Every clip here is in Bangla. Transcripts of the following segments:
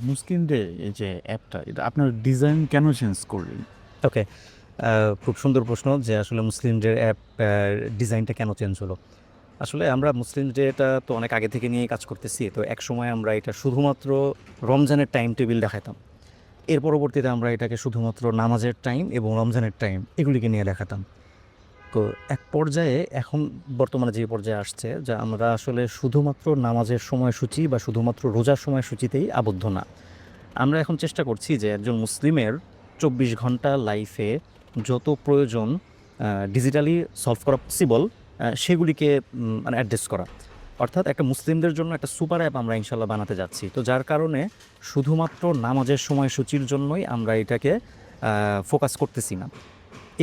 মুসলিম ডে এই যে অ্যাপটা, এটা আপনার ডিজাইন কেন চেঞ্জ করলেন? ওকে। খুব সুন্দর প্রশ্ন যে আসলে মুসলিমদের অ্যাপ ডিজাইনটা কেন চেঞ্জ হলো? আসলে আমরা মুসলিম ডেটা তো অনেক আগে থেকে নিয়েই কাজ করতেছি। তো একসময় আমরা এটা শুধুমাত্র রমজানের টাইম টেবিল দেখাতাম। এর পরবর্তীতে আমরা এটাকে শুধুমাত্র নামাজের টাইম এবং রমজানের টাইম এগুলিকে নিয়ে দেখাতাম। তো এক পর্যায়ে এখন বর্তমানে যে পর্যায়ে আসছে যে আমরা আসলে শুধুমাত্র নামাজের সময়সূচি বা শুধুমাত্র রোজার সময়সূচিতেই আবদ্ধ না। আমরা এখন চেষ্টা করছি যে একজন মুসলিমের ২৪ ঘন্টা লাইফে যত প্রয়োজন ডিজিটালি সলভ করা পসিবল সেগুলিকে মানে অ্যাড্রেস করা। অর্থাৎ একটা মুসলিমদের জন্য একটা সুপার অ্যাপ আমরা ইনশাল্লাহ বানাতে যাচ্ছি। তো যার কারণে শুধুমাত্র নামাজের সময়সূচির জন্যই আমরা এটাকে ফোকাস করতেছি না।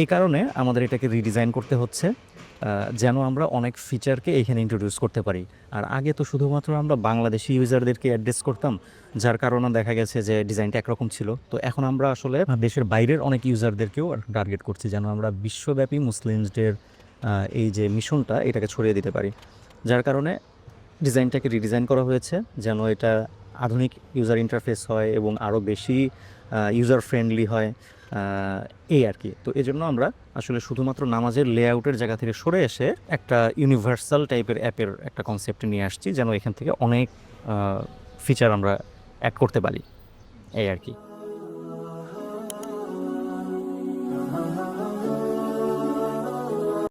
এই কারণে আমাদের এটাকে রিডিজাইন করতে হচ্ছে যেন আমরা অনেক ফিচারকে এখানে ইন্ট্রোডিউস করতে পারি। আর আগে তো শুধুমাত্র আমরা বাংলাদেশি ইউজারদেরকে অ্যাড্রেস করতাম, যার কারণে দেখা গেছে যে ডিজাইনটা একরকম ছিল। তো এখন আমরা আসলে দেশের বাইরের অনেক ইউজারদেরকেও টার্গেট করছি যেন আমরা বিশ্বব্যাপী মুসলিমদের এই যে মিশনটা এটাকে ছড়িয়ে দিতে পারি। যার কারণে ডিজাইনটাকে রিডিজাইন করা হয়েছে যেন এটা আধুনিক ইউজার ইন্টারফেস হয় এবং আরও বেশি ইউজার ফ্রেন্ডলি হয়। এই আর কি। তো এজন্য আমরা আসলে শুধুমাত্র নামাজের লেআউটের জায়গা থেকে সরে এসে একটা ইউনিভার্সাল টাইপের অ্যাপের একটা কনসেপ্ট নিয়ে আসছি যেন এখান থেকে অনেক ফিচার আমরা অ্যাড করতে পারি। এই আর কি।